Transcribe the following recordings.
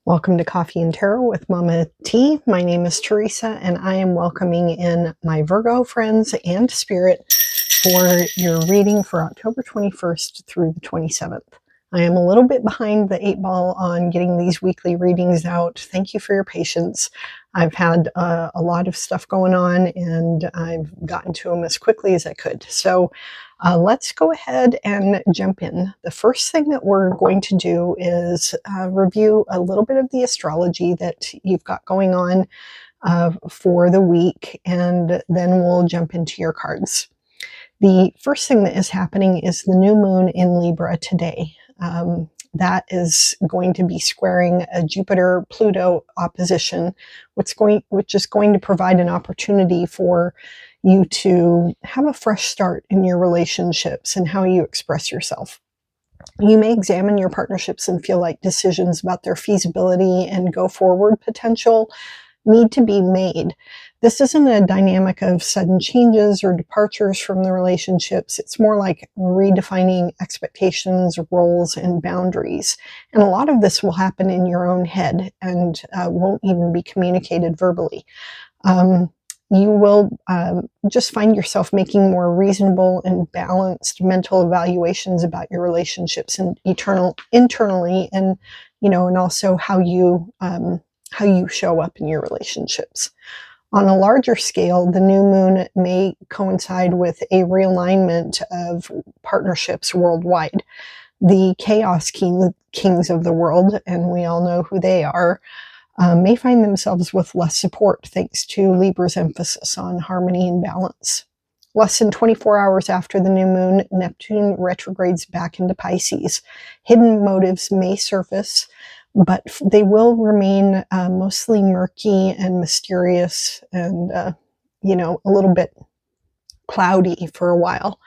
Welcome to Coffee and Tarot with Mama T. My name is Teresa, and I am welcoming in my Virgo friends and Spirit for your reading for October 21st through the 27th. I am a little bit behind the 8 ball on getting these weekly readings out. Thank you for your patience. I've had a lot of stuff going on, and I've gotten to them as quickly as I could. So let's go ahead and jump in. The first thing that we're going to do is review a little bit of the astrology that you've got going on for the week, and then we'll jump into your cards. The first thing that is happening is the new moon in Libra today. That is going to be squaring a Jupiter-Pluto opposition, which is going to provide an opportunity for you to have a fresh start in your relationships and how you express yourself. You may examine your partnerships and feel like decisions about their feasibility and go forward potential need to be made. This isn't a dynamic of sudden changes or departures from the relationships. It's more like redefining expectations, roles, and boundaries. And a lot of this will happen in your own head and won't even be communicated verbally. You will just find yourself making more reasonable and balanced mental evaluations about your relationships and internally, and and also how you show up in your relationships. On a larger scale, the new moon may coincide with a realignment of partnerships worldwide. The chaos kings of the world, and we all know who they are, may find themselves with less support thanks to Libra's emphasis on harmony and balance. Less than 24 hours after the new moon, Neptune retrogrades back into Pisces. Hidden motives may surface, but they will remain mostly murky and mysterious and, a little bit cloudy for a while.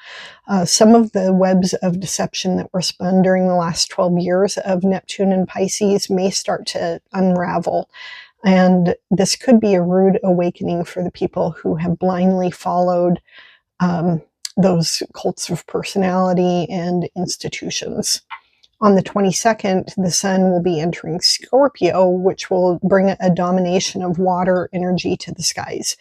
Some of the webs of deception that were spun during the last 12 years of Neptune and Pisces may start to unravel. And this could be a rude awakening for the people who have blindly followed those cults of personality and institutions. On the 22nd, the sun will be entering Scorpio, which will bring a domination of water energy to the skies.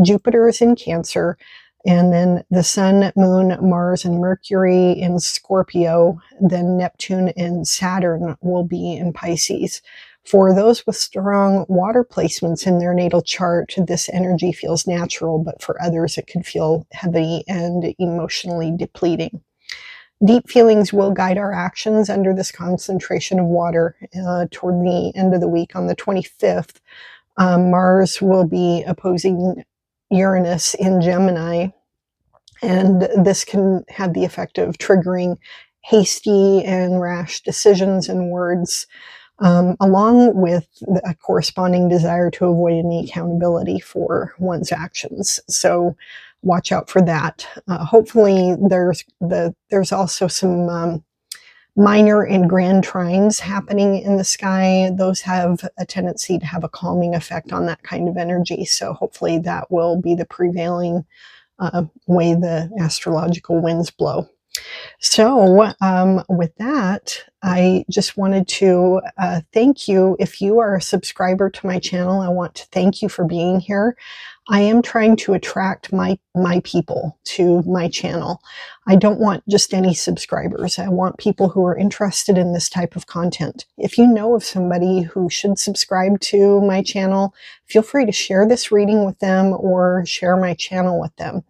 Jupiter is in Cancer, and then the sun, moon, Mars, and Mercury in Scorpio. Then Neptune and Saturn will be in Pisces. For those with strong water placements in their natal chart, this energy feels natural, but for others it could feel heavy and emotionally depleting. Deep feelings will guide our actions under this concentration of water. Toward the end of the week, on the 25th, Mars will be opposing Uranus in Gemini, and this can have the effect of triggering hasty and rash decisions and words, along with a corresponding desire to avoid any accountability for one's actions. So watch out for that. Hopefully there's also some minor and grand trines happening in the sky. Those have a tendency to have a calming effect on that kind of energy. So hopefully that will be the prevailing way the astrological winds blow. So with that, I just wanted to thank you. If you are a subscriber to my channel, I want to thank you for being here. I am trying to attract my people to my channel. I don't want just any subscribers. I want people who are interested in this type of content. If you know of somebody who should subscribe to my channel, feel free to share this reading with them or share my channel with them.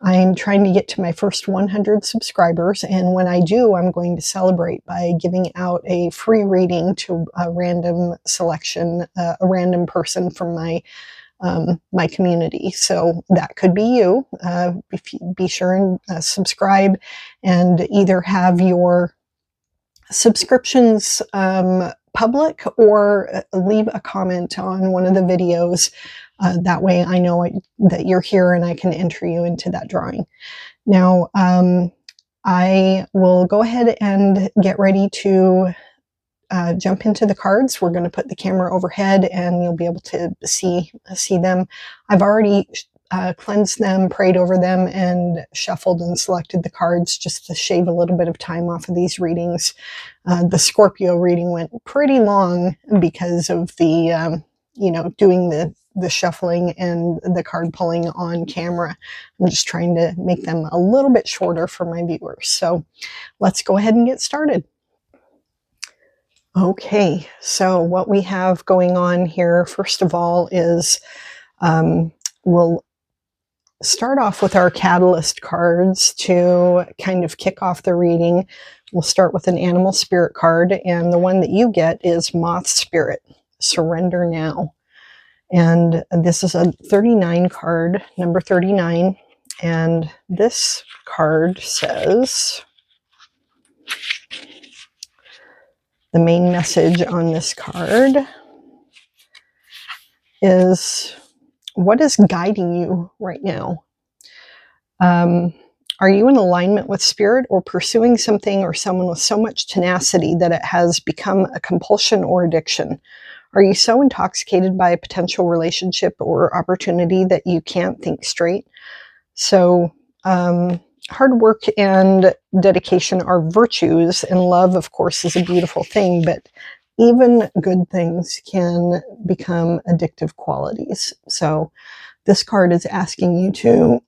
I'm trying to get to my first 100 subscribers, and when I do, I'm going to celebrate by giving out a free reading to a random selection, a random person from my community. So that could be you. If you be sure and subscribe, and either have your subscriptions public or leave a comment on one of the videos. That way I know that you're here and I can enter you into that drawing. Now, I will go ahead and get ready to jump into the cards. We're going to put the camera overhead and you'll be able to see them. I've already cleansed them, prayed over them, and shuffled and selected the cards just to shave a little bit of time off of these readings. the Scorpio reading went pretty long because of the, doing the shuffling and the card pulling on camera. I'm just trying to make them a little bit shorter for my viewers. So let's go ahead and get started. Okay, so what we have going on here, first of all, is we'll start off with our catalyst cards to kind of kick off the reading. We'll start with an animal spirit card, and the one that you get is Moth Spirit, Surrender Now. And this is a 39 card, number 39. And this card says, the main message on this card is, what is guiding you right now? Are you in alignment with spirit or pursuing something or someone with so much tenacity that it has become a compulsion or addiction? Are you so intoxicated by a potential relationship or opportunity that you can't think straight? So, hard work and dedication are virtues, and love, of course, is a beautiful thing, but even good things can become addictive qualities. So this card is asking you to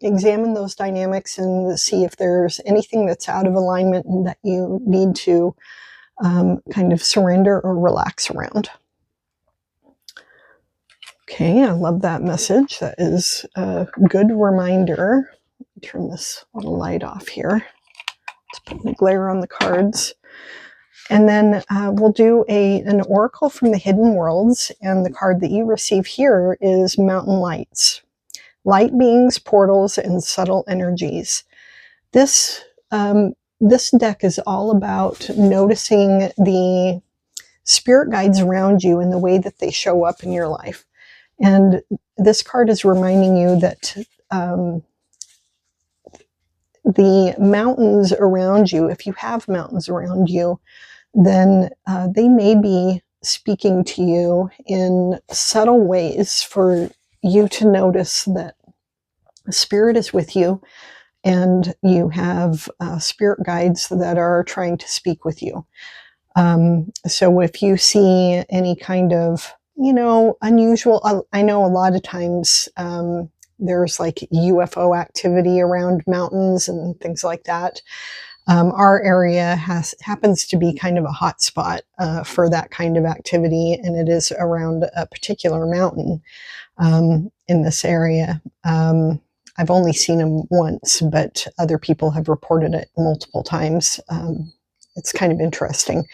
examine those dynamics and see if there's anything that's out of alignment and that you need to kind of surrender or relax around. Okay, I love that message. That is a good reminder. Turn this little light off here. Let's put the glare on the cards. And then we'll do an oracle from the hidden worlds. And the card that you receive here is Mountain Lights. Light beings, portals, and subtle energies. This deck is all about noticing the spirit guides around you and the way that they show up in your life. And this card is reminding you that the mountains around you, if you have mountains around you, then they may be speaking to you in subtle ways for you to notice that spirit is with you and you have spirit guides that are trying to speak with you. So if you see any kind of, unusual, I know a lot of times there's like UFO activity around mountains and things like that. Our area happens to be kind of a hot spot for that kind of activity, and it is around a particular mountain in this area. I've only seen them once, but other people have reported it multiple times. It's kind of interesting.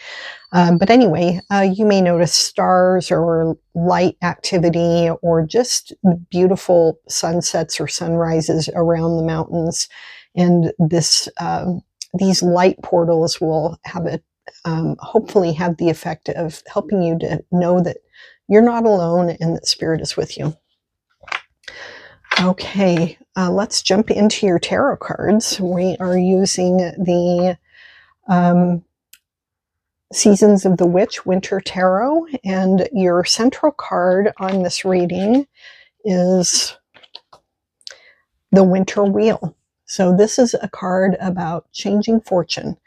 But anyway, you may notice stars or light activity or just beautiful sunsets or sunrises around the mountains. And these light portals will have hopefully have the effect of helping you to know that you're not alone and that spirit is with you. Okay, let's jump into your tarot cards. We are using the Seasons of the Witch Winter Tarot, and your central card on this reading is the Winter Wheel. So this is a card about changing fortune.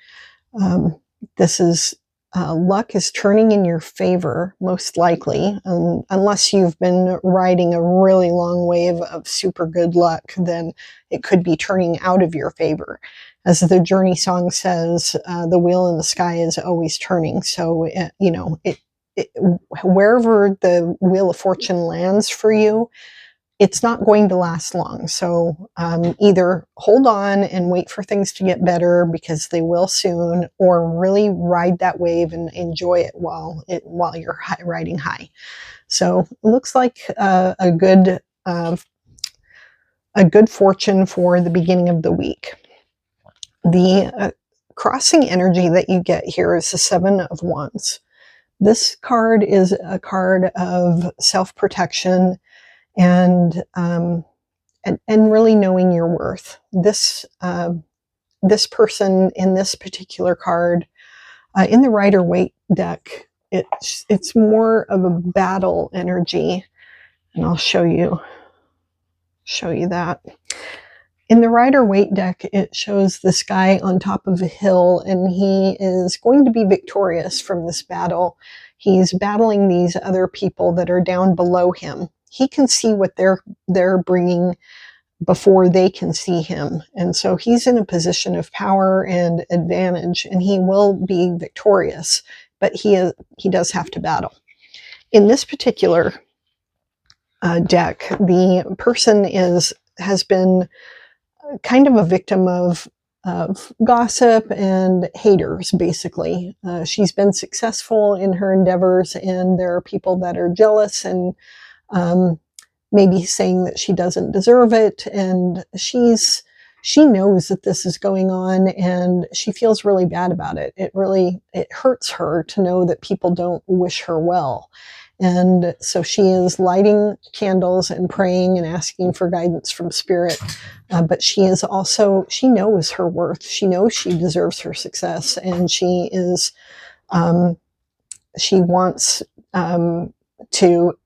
This is luck is turning in your favor, most likely, unless you've been riding a really long wave of super good luck, then it could be turning out of your favor. As the Journey song says, the wheel in the sky is always turning. So, wherever the Wheel of Fortune lands for you, it's not going to last long. So either hold on and wait for things to get better because they will soon, or really ride that wave and enjoy it while you're riding high. So it looks like a good fortune for the beginning of the week. The crossing energy that you get here is the Seven of Wands. This card is a card of self-protection and really knowing your worth. This person in this particular card, in the Rider-Waite deck, it's more of a battle energy, and I'll show you that. In the Rider-Waite deck, it shows this guy on top of a hill, and he is going to be victorious from this battle. He's battling these other people that are down below him. He can see what they're bringing before they can see him. And so he's in a position of power and advantage, and he will be victorious, but he does have to battle. In this particular deck, the person has been kind of a victim of gossip and haters, basically. She's been successful in her endeavors, and there are people that are jealous and maybe saying that she doesn't deserve it. And she knows that this is going on, and she feels really bad about it. It hurts her to know that people don't wish her well. And so she is lighting candles and praying and asking for guidance from spirit. But she knows her worth. She knows she deserves her success, and she wants to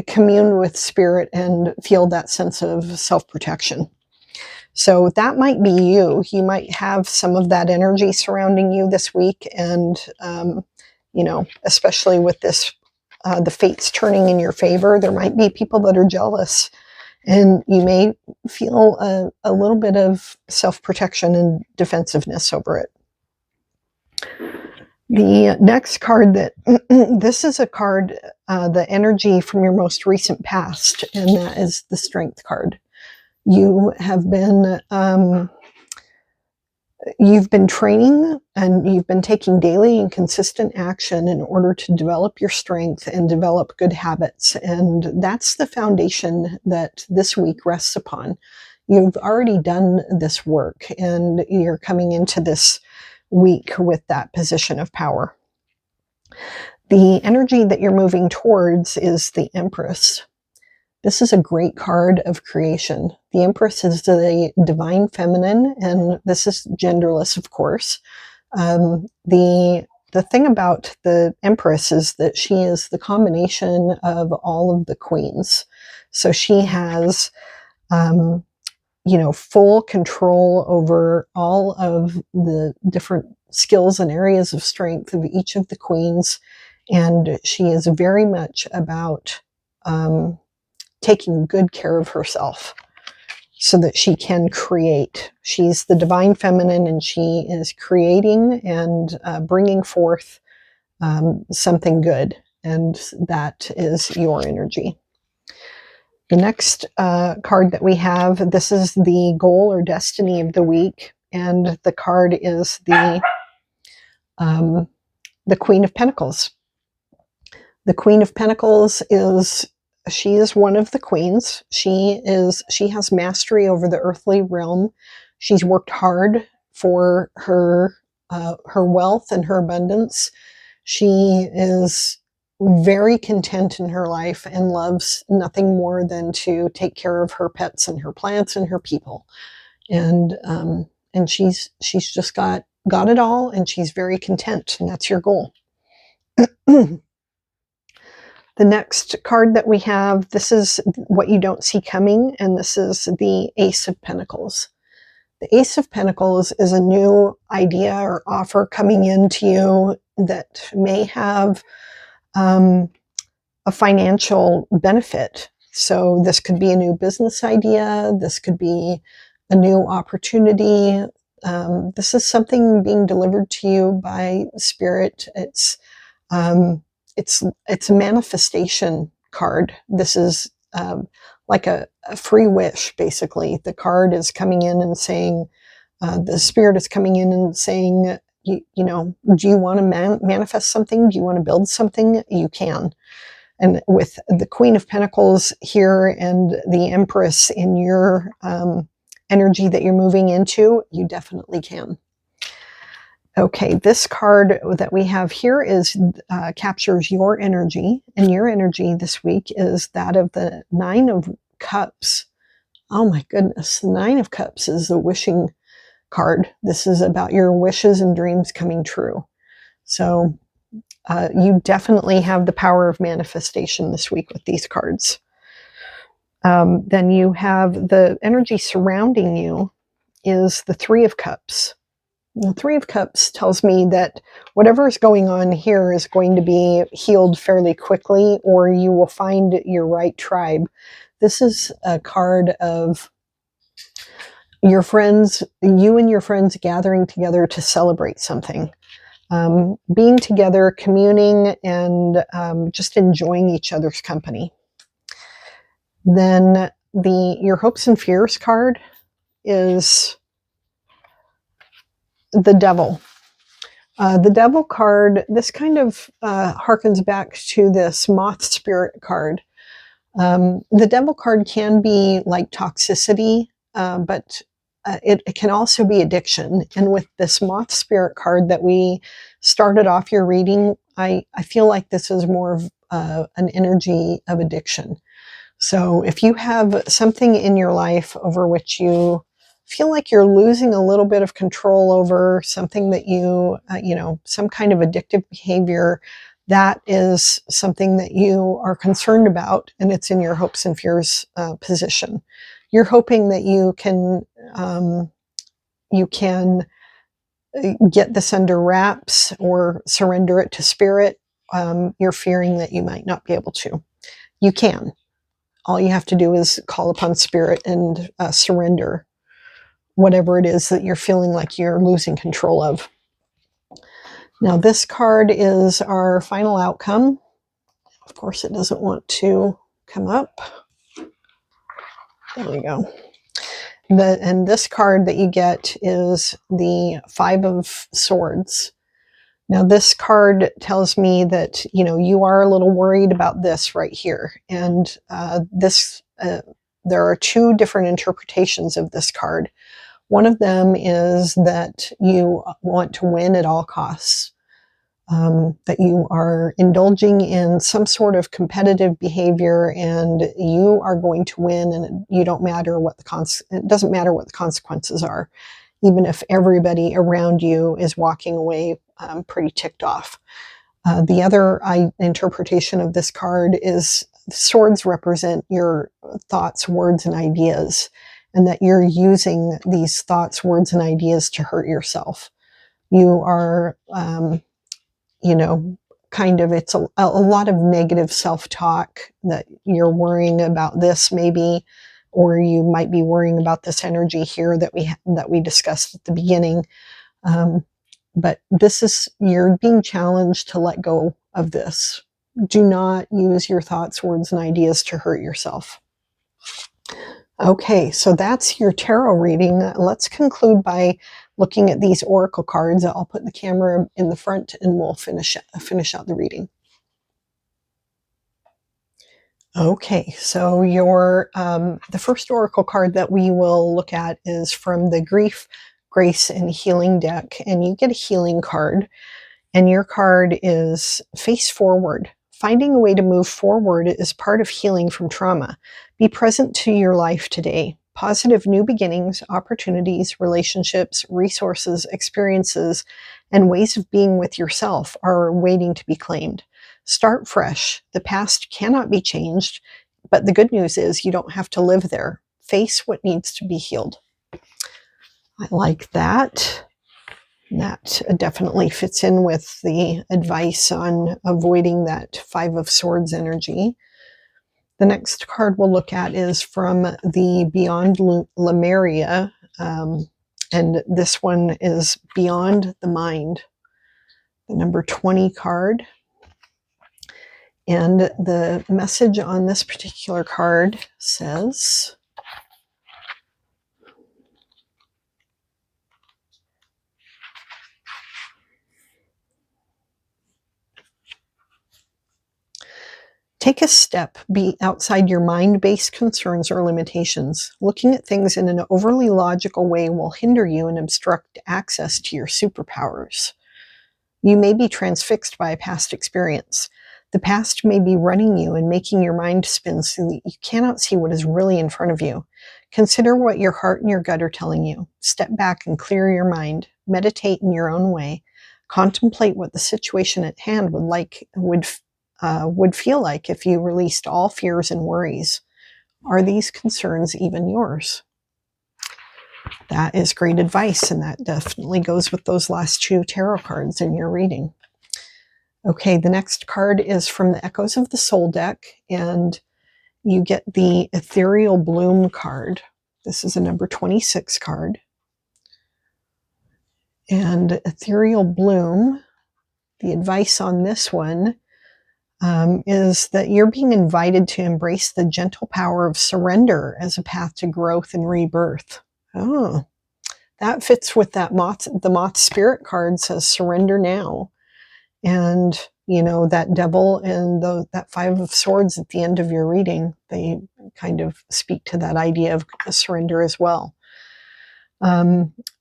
commune with spirit and feel that sense of self-protection. So that might be you. You might have some of that energy surrounding you this week, and especially with this, the fates turning in your favor, there might be people that are jealous, and you may feel a little bit of self-protection and defensiveness over it. The next card this is a card, the energy from your most recent past, and that is the Strength card. You have been, you've been training, and you've been taking daily and consistent action in order to develop your strength and develop good habits. And that's the foundation that this week rests upon. You've already done this work, and you're coming into this week with that position of power. The energy that you're moving towards is the Empress. This is a great card of creation. The Empress is the divine feminine, and this is genderless, of course. The thing about the Empress is that she is the combination of all of the queens. So she has full control over all of the different skills and areas of strength of each of the queens. And she is very much about taking good care of herself so that she can create. She's the divine feminine, and she is creating and bringing forth something good. And that is your energy. The next card that we have, this is the goal or destiny of the week, and the card is the Queen of Pentacles. The Queen of Pentacles she is one of the queens. She has mastery over the earthly realm. She's worked hard for her wealth and her abundance. She is very content in her life and loves nothing more than to take care of her pets and her plants and her people. And she's just got it all, and she's very content, and that's your goal. The next card that we have, this is what you don't see coming, and this is the Ace of Pentacles. The Ace of Pentacles is a new idea or offer coming into you that may have a financial benefit. So this could be a new business idea. This could be a new opportunity. This is something being delivered to you by Spirit. It's a manifestation card. This is like a free wish, basically. The card is coming in and saying, the Spirit is coming in and saying, do you want to manifest something? Do you want to build something? You can. And with the Queen of Pentacles here and the Empress in your energy that you're moving into, you definitely can. Okay, this card that we have here captures your energy, and your energy this week is that of the Nine of Cups. Oh my goodness, the Nine of Cups is the wishing card. This is about your wishes and dreams coming true. So you definitely have the power of manifestation this week with these cards. Then you have the energy surrounding you is the Three of Cups. The Three of Cups tells me that whatever is going on here is going to be healed fairly quickly, or you will find your right tribe. This is a card of your friends, you and your friends gathering together to celebrate something. Being together, communing, and just enjoying each other's company. Then your hopes and fears card is the Devil. The Devil card, this kind of harkens back to this Moth Spirit card. The Devil card can be like toxicity, but it can also be addiction. And with this Moth Spirit card that we started off your reading, I feel like this is more of an energy of addiction. So if you have something in your life over which you feel like you're losing a little bit of control over, something that some kind of addictive behavior, that is something that you are concerned about, and it's in your hopes and fears position. You're hoping that you can get this under wraps or surrender it to spirit. You're fearing that you might not be able to. You can. All you have to do is call upon spirit and surrender whatever it is that you're feeling like you're losing control of. Now, this card is our final outcome. Of course, it doesn't want to come up. There we go. And this card that you get is the Five of Swords. Now, this card tells me that, you are a little worried about this right here. And there are two different interpretations of this card. One of them is that you want to win at all costs, that you are indulging in some sort of competitive behavior and you are going to win, and it doesn't matter what the consequences are, even if everybody around you is walking away pretty ticked off. The other interpretation of this card is swords represent your thoughts, words, and ideas, and that you're using these thoughts, words, and ideas to hurt yourself. You are, it's a lot of negative self-talk, that you're worrying about this maybe, or you might be worrying about this energy here that we discussed at the beginning. But you're being challenged to let go of this. Do not use your thoughts, words, and ideas to hurt yourself. Okay, so that's your tarot reading. Let's conclude by looking at these oracle cards. I'll put the camera in the front and we'll finish out the reading. Okay, so the first oracle card that we will look at is from the Grief, Grace, and Healing deck, and you get a healing card, and your card is Face Forward. Finding a way to move forward is part of healing from trauma. Be present to your life today. Positive new beginnings, opportunities, relationships, resources, experiences, and ways of being with yourself are waiting to be claimed. Start fresh. The past cannot be changed, but the good news is you don't have to live there. Face what needs to be healed. I like that. That definitely fits in with the advice on avoiding that Five of Swords energy. The next card we'll look at is from the Beyond Lemuria, and this one is Beyond the Mind, the number 20 card. And the message on this particular card says, take a step outside your mind-based concerns or limitations. Looking at things in an overly logical way will hinder you and obstruct access to your superpowers. You may be transfixed by a past experience. The past may be running you and making your mind spin so that you cannot see what is really in front of you. Consider what your heart and your gut are telling you. Step back and clear your mind. Meditate in your own way. Contemplate what the situation at hand would feel like if you released all fears and worries. Are these concerns even yours? That is great advice, and that definitely goes with those last 2 tarot cards in your reading. Okay, the next card is from the Echoes of the Soul deck, and you get the Ethereal Bloom card. This is a number 26 card. And Ethereal Bloom, the advice on this one is that you're being invited to embrace the gentle power of surrender as a path to growth and rebirth. Oh, that fits with that moth. The moth spirit card says surrender now. And, you know, that devil and that 5 of swords at the end of your reading, they kind of speak to that idea of surrender as well.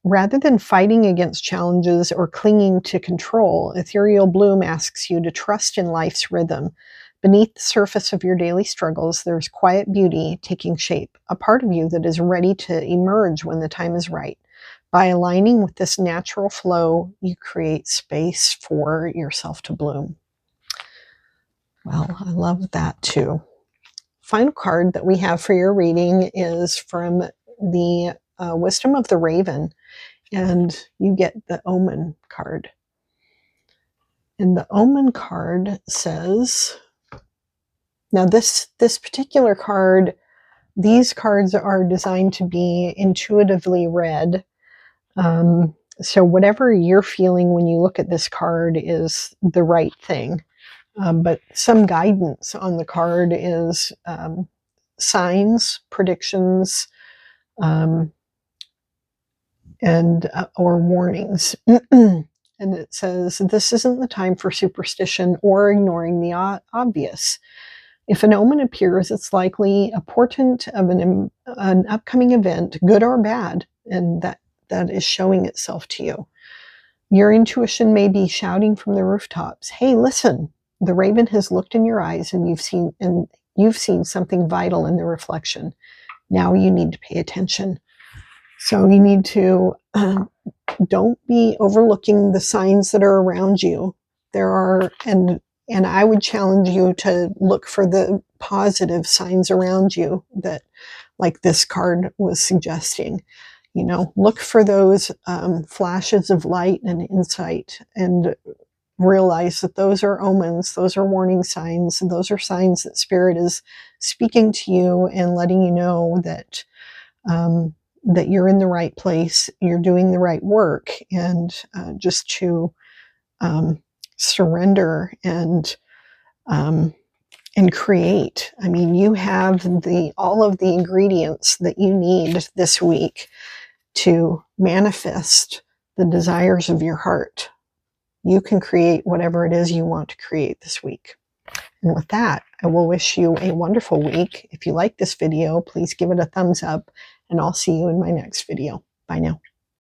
Rather than fighting against challenges or clinging to control, Ethereal Bloom asks you to trust in life's rhythm. Beneath the surface of your daily struggles, there's quiet beauty taking shape, a part of you that is ready to emerge when the time is right. By aligning with this natural flow, you create space for yourself to bloom. Well, I love that too. Final card that we have for your reading is from the Wisdom of the Raven, and you get the Omen card. And the Omen card says, now this particular card, these cards are designed to be intuitively read. So whatever you're feeling when you look at this card is the right thing. But some guidance on the card is signs, predictions, and or warnings. And it says, this isn't the time for superstition or ignoring the obvious. If an omen appears, it's likely a portent of an upcoming event, good or bad, and that is showing itself to you. Your intuition may be shouting from the rooftops, hey, listen, the raven has looked in your eyes and you've seen something vital in the reflection. Now you need to pay attention. So you need to don't be overlooking the signs that are around you. There are, and I would challenge you to look for the positive signs around you that, like this card was suggesting, you know, look for those flashes of light and insight, and realize that those are omens, those are warning signs, and those are signs that Spirit is speaking to you and letting you know that that you're in the right place, you're doing the right work, and just to surrender and create. I mean, you have all of the ingredients that you need this week to manifest the desires of your heart. You can create whatever it is you want to create this week. And with that, I will wish you a wonderful week. If you like this video, please give it a thumbs up, and I'll see you in my next video. Bye now.